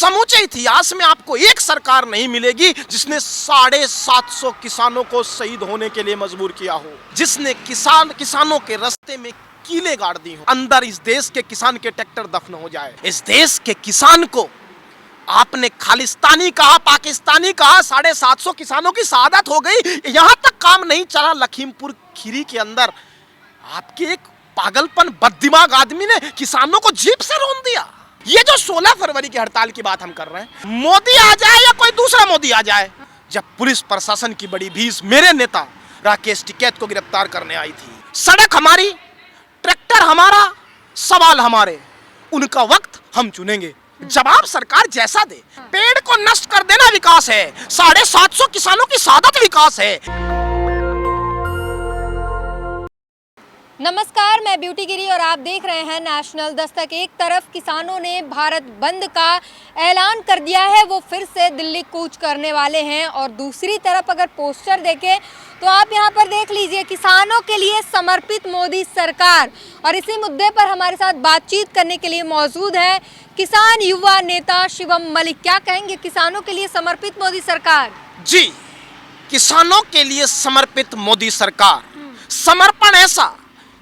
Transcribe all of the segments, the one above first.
समूचे इतिहास में आपको एक सरकार नहीं मिलेगी जिसने 750 किसानों को शहीद होने के लिए मजबूर किया हो, जिसने किसानों के रास्ते में कीले गाड़ दी हो, अंदर इस देश के किसान के ट्रैक्टर दफन हो जाए। इस देश के किसान को आपने खालिस्तानी कहा, पाकिस्तानी कहा, 750 किसानों की शहादत हो गई। यहां तक काम नहीं चला, लखीमपुर खीरी के अंदर आपके एक पागलपन बददिमाग आदमी ने किसानों को जीप से रौंद दिया। ये जो 16 फरवरी की हड़ताल की बात हम कर रहे हैं, मोदी आ जाए या कोई दूसरा मोदी आ जाए, जब पुलिस प्रशासन की बड़ी भीड़ मेरे नेता राकेश टिकैत को गिरफ्तार करने आई थी, सड़क हमारी, ट्रैक्टर हमारा, सवाल हमारे, उनका वक्त हम चुनेंगे, जवाब सरकार जैसा दे। पेड़ को नष्ट कर देना विकास है, 750 किसानों की शहादत विकास है। नमस्कार, मैं ब्यूटी गिरी और आप देख रहे हैं नेशनल दस्तक। एक तरफ किसानों ने भारत बंद का ऐलान कर दिया है, वो फिर से दिल्ली कूच करने वाले हैं, और दूसरी तरफ अगर पोस्टर देखें तो आप यहां पर देख लीजिए, किसानों के लिए समर्पित मोदी सरकार। और इसी मुद्दे पर हमारे साथ बातचीत करने के लिए मौजूद है किसान युवा नेता शिवम मलिक। क्या कहेंगे, किसानों के लिए समर्पित मोदी सरकार? जी, किसानों के लिए समर्पित मोदी सरकार, समर्पण ऐसा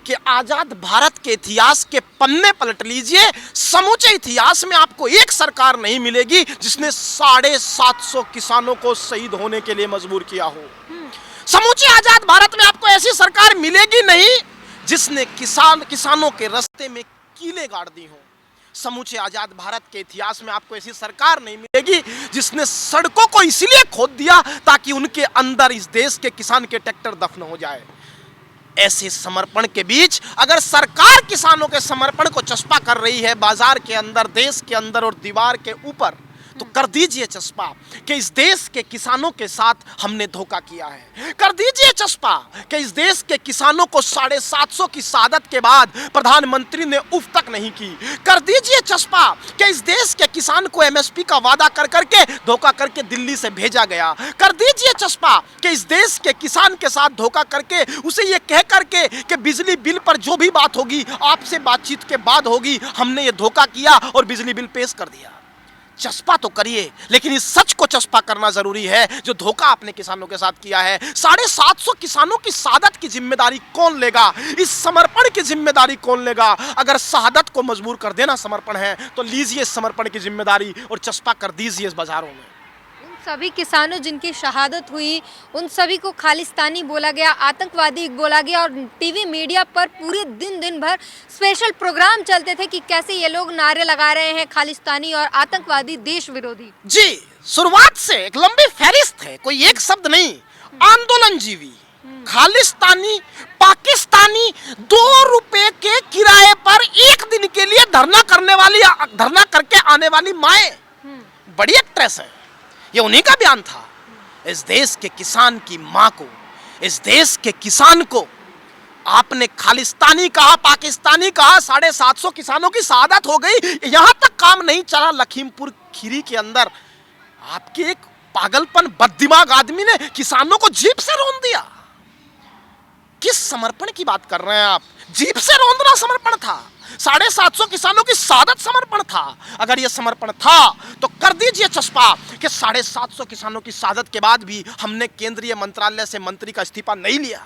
कि आजाद भारत के इतिहास के पन्ने पलट लीजिए, समूचे इतिहास में आपको एक सरकार नहीं मिलेगी जिसने 750 किसानों को शहीद होने के लिए मजबूर किया हो। समूचे आजाद भारत में आपको ऐसी सरकार मिलेगी नहीं जिसने किसानों के रास्ते में कीले गाड़ दी हो। समूचे आजाद भारत के इतिहास में आपको ऐसी सरकार नहीं मिलेगी जिसने सड़कों को इसलिए खोद दिया ताकि उनके अंदर इस देश के किसान के ट्रैक्टर दफन हो जाए। ऐसे समर्पण के बीच अगर सरकार किसानों के समर्पण को चस्पा कर रही है बाजार के अंदर, देश के अंदर और दीवार के ऊपर, तो कर दीजिए चस्पा कि इस देश के किसानों के साथ हमने धोखा किया है। कर दीजिए चस्पा कि इस देश के किसानों को 750 की शहादत के बाद प्रधानमंत्री ने उफ तक नहीं की। कर दीजिए चस्पा कि इस देश के किसान को एमएसपी का वादा कर करके धोखा करके दिल्ली से भेजा गया। कर दीजिए चस्पा कि इस देश के किसान के साथ धोखा करके उसे ये कह करके कि बिजली बिल पर जो भी बात होगी आपसे बातचीत के बाद होगी, हमने ये धोखा किया और बिजली बिल पेश कर दिया। चस्पा तो करिए, लेकिन इस सच को चस्पा करना जरूरी है जो धोखा आपने किसानों के साथ किया है। 750 किसानों की शहादत की जिम्मेदारी कौन लेगा? इस समर्पण की जिम्मेदारी कौन लेगा? अगर शहादत को मजबूर कर देना समर्पण है तो लीजिए समर्पण की जिम्मेदारी और चस्पा कर दीजिए इस बाजारों में। सभी किसानों जिनकी शहादत हुई, उन सभी को खालिस्तानी बोला गया, आतंकवादी बोला गया, और टीवी मीडिया पर पूरे दिन भर स्पेशल प्रोग्राम चलते थे कि कैसे ये लोग नारे लगा रहे हैं खालिस्तानी और आतंकवादी, देश विरोधी। जी, शुरुआत से एक लंबी फहरिस्त है, कोई एक शब्द नहीं। आंदोलन जीवी, खालिस्तानी, पाकिस्तानी, 2 रुपए के किराए पर एक दिन के लिए धरना करके आने वाली माए, बड़ी एक्ट्रेस है। ये उन्हीं का बयान था। इस देश के किसान की मां को, इस देश के किसान को आपने खालिस्तानी कहा, पाकिस्तानी कहा, 750 किसानों की शहादत हो गई। यहां तक काम नहीं चला, लखीमपुर खीरी के अंदर आपके एक पागलपन बददिमाग आदमी ने किसानों को जीप से रौंद दिया। किस समर्पण की बात कर रहे हैं आप? जीप से रौंदना समर्पण था? 750 किसानों की शहादत समर्पण था? अगर यह समर्पण था तो कर दीजिए चस्पा कि 750 किसानों की शहादत के बाद भी हमने केंद्रीय मंत्रालय से मंत्री का इस्तीफा नहीं लिया।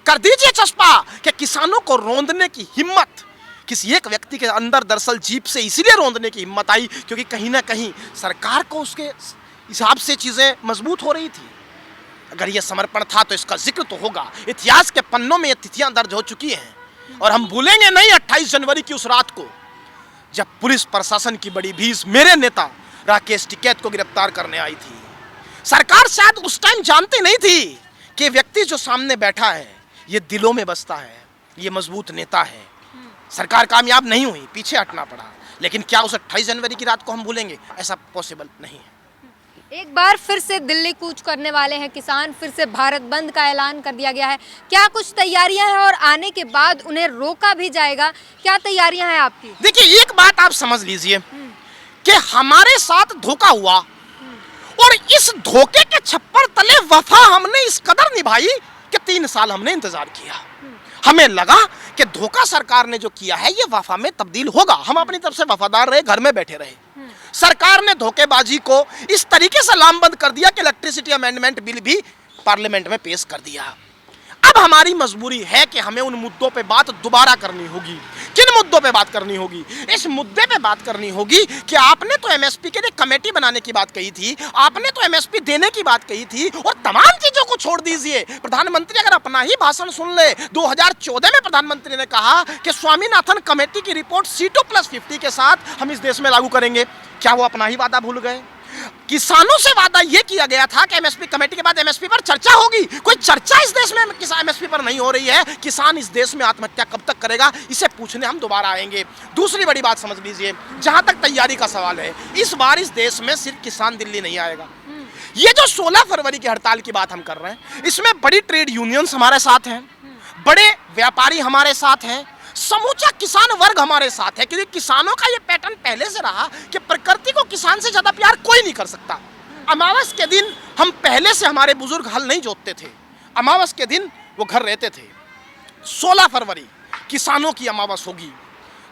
कर दीजिए चस्पा कि किसानों को रौंदने की हिम्मत किसी एक व्यक्ति के अंदर दरअसल जीप से इसीलिए रौंदने की हिम्मत आई क्योंकि कहीं ना कहीं सरकार को उसके हिसाब से चीजें मजबूत हो रही थी। अगर यह समर्पण था तो इसका जिक्र तो होगा। इतिहास के पन्नों में ये तिथियां दर्ज हो चुकी हैं और हम भूलेंगे नहीं 28 जनवरी की उस रात को जब पुलिस प्रशासन की बड़ी भीड़ मेरे नेता राकेश टिकैत को गिरफ्तार करने आई थी। सरकार शायद उस टाइम जानती नहीं थी कि व्यक्ति जो सामने बैठा है ये दिलों में बसता है, ये मजबूत नेता है। सरकार कामयाब नहीं हुई, पीछे हटना पड़ा, लेकिन क्या उस 28 जनवरी की रात को हम भूलेंगे? ऐसा पॉसिबल नहीं है। एक बार फिर से दिल्ली कूच करने वाले हैं किसान, फिर से भारत बंद का ऐलान कर दिया गया है। क्या कुछ तैयारियां हैं और आने के बाद उन्हें रोका भी जाएगा? क्या तैयारियां हैं आपकी? देखिए, एक बात आप समझ लीजिए कि हमारे साथ धोखा हुआ और इस धोखे के छप्पर तले वफा हमने इस कदर निभाई कि 3 साल हमने इंतजार किया। हमें लगा कि धोखा सरकार ने जो किया है ये वफा में तब्दील होगा। हम अपनी तरफ से वफादार रहे, घर में बैठे रहे। सरकार ने धोखेबाजी को इस तरीके से लामबंद कर दिया कि इलेक्ट्रिसिटी अमेंडमेंट बिल भी पार्लियामेंट में पेश कर दिया। अब हमारी मजबूरी है कि हमें उन मुद्दों पे बात दोबारा करनी होगी। किन मुद्दों पे बात करनी होगी? इस मुद्दे पे बात करनी होगी कि आपने तो एमएसपी के लिए कमेटी बनाने की बात कही थी, आपने तो एमएसपी देने की बात कही थी, और तमाम चीजों को छोड़ दीजिए। प्रधानमंत्री अगर अपना ही भाषण सुन ले, 2014 में प्रधानमंत्री ने कहा कि स्वामीनाथन कमेटी की रिपोर्ट C2+50 के साथ हम इस देश में लागू करेंगे। क्या वो अपना ही वादा भूल गए? किसानों से वादा यह किया गया था कि एमएसपी कमेटी के बाद एमएसपी पर चर्चा होगी। कोई चर्चा इस देश में एमएसपी पर नहीं हो रही है। किसान इस देश में आत्महत्या कब तक करेगा, इसे पूछने हम दोबारा आएंगे। दूसरी बड़ी बात समझ लीजिए, जहां तक तैयारी का सवाल है, इस बार इस देश में सिर्फ किसान दिल्ली नहीं आएगा। ये जो 16 फरवरी की हड़ताल की बात हम कर रहे हैं, इसमें बड़ी ट्रेड यूनियंस हमारे साथ हैं, बड़े व्यापारी हमारे साथ हैं, समूचा किसान वर्ग हमारे साथ है। क्योंकि किसानों का ये पैटर्न पहले से रहा कि प्रकृति को किसान से ज्यादा प्यार कोई नहीं कर सकता। अमावस के दिन हम पहले से हमारे बुजुर्ग हल नहीं जोतते थे, अमावस के दिन वो घर रहते थे। 16 फरवरी किसानों की अमावस होगी।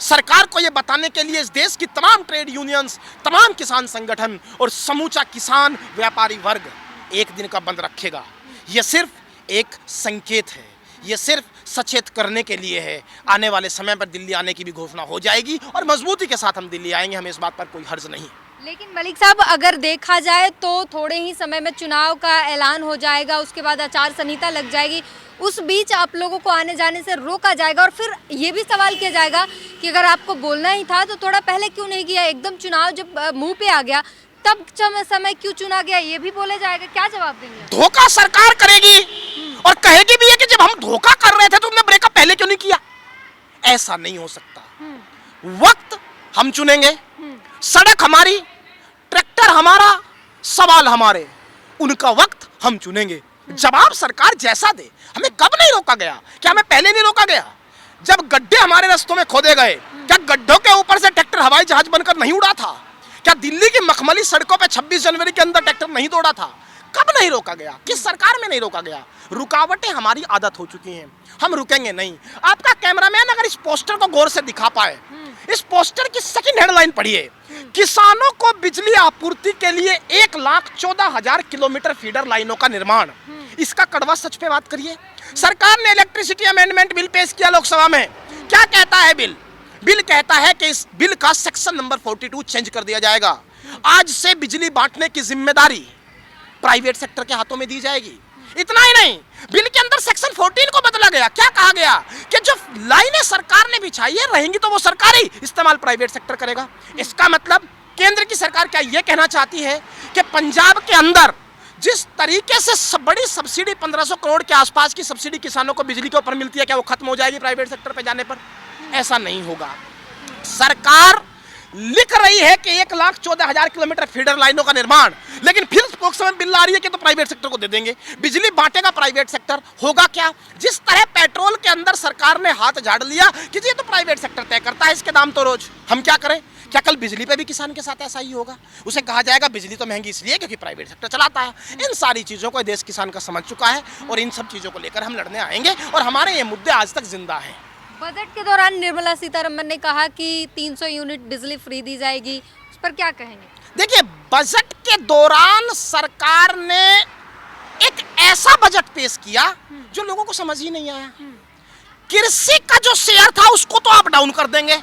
सरकार को ये बताने के लिए इस देश की तमाम ट्रेड यूनियंस, तमाम किसान संगठन और समूचा किसान व्यापारी वर्ग एक दिन का बंद रखेगा। ये सिर्फ एक संकेत है, ये सिर्फ सचेत करने के लिए है। आने वाले समय पर दिल्ली आने की भी घोषणा हो जाएगी और मजबूती के साथ हम दिल्ली आएंगे, हमें इस बात पर कोई हर्ज नहीं है। लेकिन मलिक साहब, अगर देखा जाए तो थोड़े ही समय में चुनाव का ऐलान हो जाएगा, उसके बाद आचार संहिता लग जाएगी, उस बीच आप लोगों को आने जाने से रोका जाएगा और फिर ये भी सवाल किया जाएगा कि अगर आपको बोलना ही था तो थोड़ा पहले क्यों नहीं किया, एकदम चुनाव जब मुंह पे आ गया तब समय क्यों चुना गया, ये भी बोला जाएगा। क्या जवाब देंगे? धोखा सरकार करेगी और कहेगी भी है कि जब हम धोखा कर रहे थे तो तुमने ब्रेकअप पहले क्यों नहीं किया। ऐसा नहीं हो सकता। वक्त हम चुनेंगे, सड़क हमारी, ट्रैक्टर हमारा, सवाल हमारे, उनका वक्त हम चुनेंगे। जवाब सरकार जैसा दे। हमें कब नहीं रोका गया? क्या हमें पहले नहीं रोका गया? जब गड्ढे हमारे रास्तों में खोदे गए, क्या गड्ढों के ऊपर से ट्रैक्टर हवाई जहाज बनकर नहीं उड़ा था? क्या दिल्ली की मखमली सड़कों पे 26 जनवरी के अंदर ट्रैक्टर नहीं दौड़ा था? कब नहीं रोका गया? किस सरकार में नहीं रोका गया? रुकावटें हमारी आदत हो चुकी हैं, हम रुकेंगे नहीं। आपका कैमरामैन अगर इस पोस्टर को गौर से दिखा पाए, इस पोस्टर की सेकंड हेडलाइन पढ़िए, किसानों को बिजली आपूर्ति के लिए 1,14,000 किलोमीटर फीडर लाइनों का निर्माण। इसका कड़वा सच पे बात करिए। सरकार ने इलेक्ट्रिसिटी अमेंडमेंट बिल पेश किया लोकसभा में। क्या कहता है बिल? बिल कहता है कि इस बिल का सेक्शन नंबर 42 चेंज कर दिया जाएगा। आज से बिजली बांटने की जिम्मेदारी प्राइवेट सेक्टर के हाथों में दी जाएगी। इतना ही नहीं, बिल के अंदर सेक्शन 14 को बदला गया। क्या कहा गया कि जो लाइनें सरकार ने बिछाई है रहेंगी तो वो सरकारी इस्तेमाल प्राइवेट सेक्टर करेगा। इसका मतलब केंद्र की सरकार क्या ये कहना चाहती है कि पंजाब के अंदर जिस तरीके से बड़ी सब्सिडी 1500 करोड़ के आसपास की सब्सिडी किसानों को बिजली के ऊपर मिलती है, क्या वो खत्म हो जाएगी प्राइवेट सेक्टर पे जाने पर? ऐसा नहीं होगा। सरकार लिख रही है कि 1,14,000 किलोमीटर फीडर लाइनों का निर्माण, लेकिन फिर लोकसभा में बिल आ रही है कि तो प्राइवेट सेक्टर को दे देंगे, बिजली बांटेगा प्राइवेट सेक्टर। होगा क्या? जिस तरह पेट्रोल के अंदर सरकार ने हाथ झाड़ लिया कि ये तो प्राइवेट सेक्टर तय करता है इसके दाम तो रोज, हम क्या करें? क्या कल बिजली पे भी किसान के साथ ऐसा ही होगा? उसे कहा जाएगा बिजली तो महंगी इसलिए क्योंकि प्राइवेट सेक्टर चलाता है। इन सारी चीजों को देश किसान का समझ चुका है और इन सब चीजों को लेकर हम लड़ने आएंगे और हमारे ये मुद्दे आज तक जिंदा हैं। बजट के दौरान निर्मला सीतारमण ने कहा कि 300 यूनिट बिजली फ्री दी जाएगी, उस पर क्या कहेंगे? देखिए, बजट के दौरान सरकार ने एक ऐसा बजट पेश किया जो लोगों को समझ ही नहीं आया। कृषि का जो शेयर था उसको तो आप डाउन कर देंगे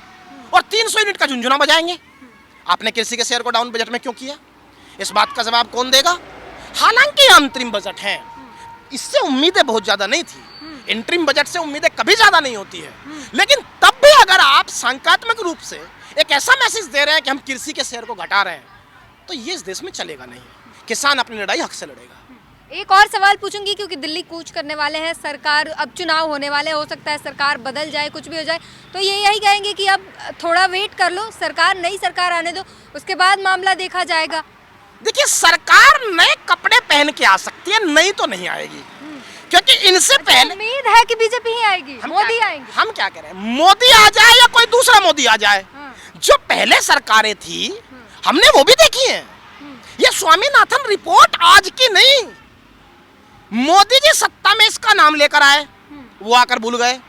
और 300 यूनिट का झुंझुना बजाएंगे। आपने कृषि के शेयर को डाउन बजट में क्यों किया? इस बात का जवाब कौन देगा? हालांकि अंतरिम बजट है, इससे उम्मीदें बहुत ज्यादा नहीं थी। इंटरिम बजट से उम्मीदें कभी ज्यादा नहीं होती है, लेकिन तब भी अगर आप सांकात्मक रूप से एक ऐसा मैसेज दे रहे हैं कि हम कृषि के शेयर को घटा रहे हैं, तो ये इस देश में चलेगा नहीं। किसान अपनी लड़ाई हक से लड़ेगा। एक और सवाल पूछूंगी क्योंकि दिल्ली कूच करने वाले हैं, सरकार, अब चुनाव होने वाले, हो सकता है सरकार बदल जाए, कुछ भी हो जाए, तो ये यही कहेंगे कि अब थोड़ा वेट कर लो, सरकार, नई सरकार आने दो, उसके बाद मामला देखा जाएगा। देखिए, सरकार नए कपड़े पहन के आ सकती है, नई तो नहीं आएगी, क्योंकि इनसे पहले उम्मीद है कि बीजेपी ही आएगी, मोदी आएंगे। हम क्या कह रहे हैं? मोदी आ जाए या कोई दूसरा मोदी आ जाए, जो पहले सरकारें थी हमने वो भी देखी है। ये स्वामीनाथन रिपोर्ट आज की नहीं, मोदी जी सत्ता में इसका नाम लेकर आए, वो आकर भूल गए।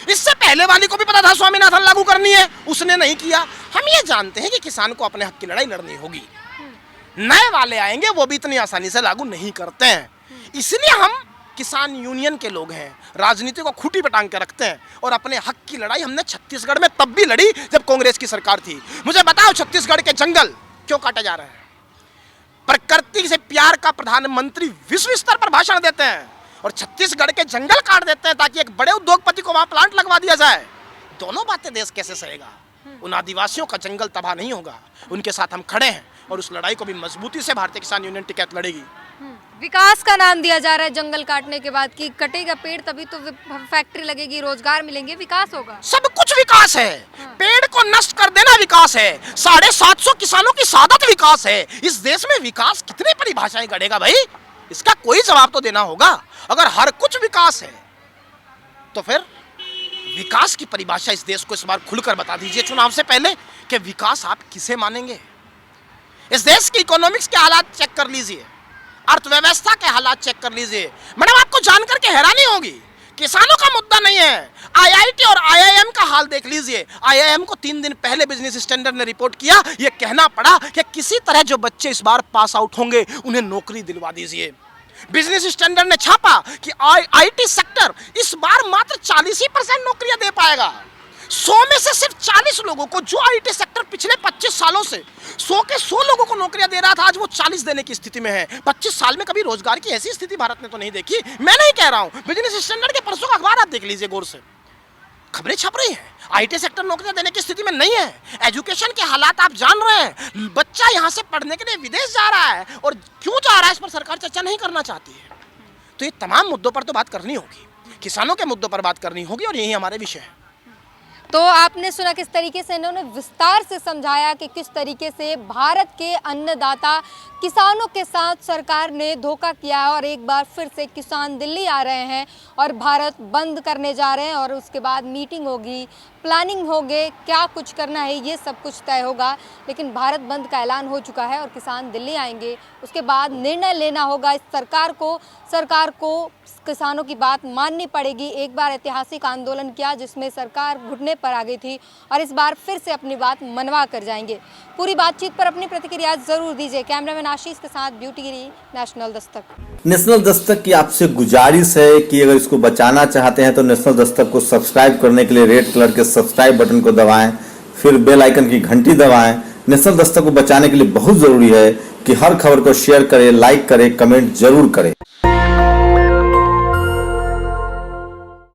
इससे पहले वाली को भी पता था स्वामीनाथन लागू करनी है, उसने नहीं किया। हम ये जानते हैं कि किसान को अपने हक की लड़ाई लड़नी होगी। नए वाले आएंगे वो भी इतनी आसानी से लागू नहीं करते हैं, इसलिए हम किसान यूनियन के लोग हैं, राजनीति को खूंटी पे टांग के रखते हैं। और अपने हक की लड़ाई हमने छत्तीसगढ़ में तब भी लड़ी जब कांग्रेस की सरकार थी। मुझे बताओ छत्तीसगढ़ के जंगल क्यों काटे जा रहे हैं? प्रकृति से प्यार का प्रधानमंत्री विश्व स्तर पर भाषण देते हैं और छत्तीसगढ़ के जंगल काट देते हैं ताकि एक बड़े उद्योगपति को वहां प्लांट लगवा दिया जाए। दोनों बातें देश कैसे सहेगा? उन आदिवासियों का जंगल तबाह नहीं होगा, उनके साथ हम खड़े हैं और उस लड़ाई को भी मजबूती से भारतीय किसान यूनियन टिकैत लड़ेगी। विकास का नाम दिया जा रहा है जंगल काटने के बाद कि कटेगा पेड़ तभी तो फैक्ट्री लगेगी, रोजगार मिलेंगे, विकास होगा। सब कुछ विकास है। पेड़ को नष्ट कर देना विकास है। 750 किसानों की सादत विकास है। इस देश में विकास कितनी परिभाषाएं गढ़ेगा भाई? इसका कोई जवाब तो देना होगा। अगर हर कुछ विकास है तो फिर विकास की परिभाषा इस देश को इस बार खुलकर बता दीजिए चुनाव से पहले कि विकास आप किसे मानेंगे। इस देश की इकोनॉमिक्स के हालात चेक कर लीजिए, अर्थव्यवस्था के हालात चेक कर लीजिए। मैडम आपको जानकर के हैरानी होगी, किसानों का मुद्दा नहीं है। आईआईटी और आईआईएम का हाल देख लीजिए। आईआईएम को 3 दिन पहले बिजनेस स्टैंडर्ड ने रिपोर्ट किया, यह कहना पड़ा कि किसी तरह जो बच्चे इस बार पास आउट होंगे उन्हें नौकरी दिलवा दीजिए। बिजनेस स्टैंडर्ड ने छापा कि आईटी सेक्टर इस बार मात्र 40% नौकरियां दे पाएगा। 100 में से सिर्फ 40 लोगों को, जो आईटी सेक्टर पिछले 25 सालों से 100 के 100 लोगों को नौकरियां दे रहा था, आज वो 40 देने की स्थिति में है। 25 साल में कभी रोजगार की ऐसी स्थिति भारत ने तो नहीं देखी। मैं नहीं कह रहा हूं, बिजनेस स्टैंडर्ड के परसों का अखबार आप देख लीजिए गौर से, खबरें छप रही हैं। आईटी सेक्टर नौकरियां देने की स्थिति में नहीं है। एजुकेशन के हालात आप जान रहे हैं। बच्चा यहां से पढ़ने के लिए विदेश जा रहा है और क्यों जा रहा है इस पर सरकार चर्चा नहीं करना चाहती है। तो ये तमाम मुद्दों पर तो बात करनी होगी, किसानों के मुद्दों पर बात करनी होगी और यही हमारे विषय है। तो आपने सुना किस तरीके से इन्होंने विस्तार से समझाया कि किस तरीके से भारत के अन्नदाता किसानों के साथ सरकार ने धोखा किया है और एक बार फिर से किसान दिल्ली आ रहे हैं और भारत बंद करने जा रहे हैं और उसके बाद मीटिंग होगी, प्लानिंग होगी, क्या कुछ करना है ये सब कुछ तय होगा। लेकिन भारत बंद का ऐलान हो चुका है और किसान दिल्ली आएंगे। उसके बाद निर्णय लेना होगा इस सरकार को किसानों की बात माननी पड़ेगी। एक बार ऐतिहासिक आंदोलन किया जिसमें सरकार घुटने पर आ गई थी और इस बार फिर से अपनी बात मनवा कर जाएंगे। पूरी बातचीत पर अपनी प्रतिक्रिया जरूर दीजिए। कैमरामैन आशीष के साथ ब्यूटी गिरी, नेशनल दस्तक। नेशनल दस्तक की आपसे गुजारिश है कि अगर इसको बचाना चाहते हैं तो नेशनल दस्तक को सब्सक्राइब करने के लिए रेड कलर के सब्सक्राइब बटन को दबाएं, फिर बेल आइकन की घंटी दबाएं। नेशनल दस्तक को बचाने के लिए बहुत जरूरी है कि हर खबर को शेयर करें, लाइक करें, कमेंट जरूर करें।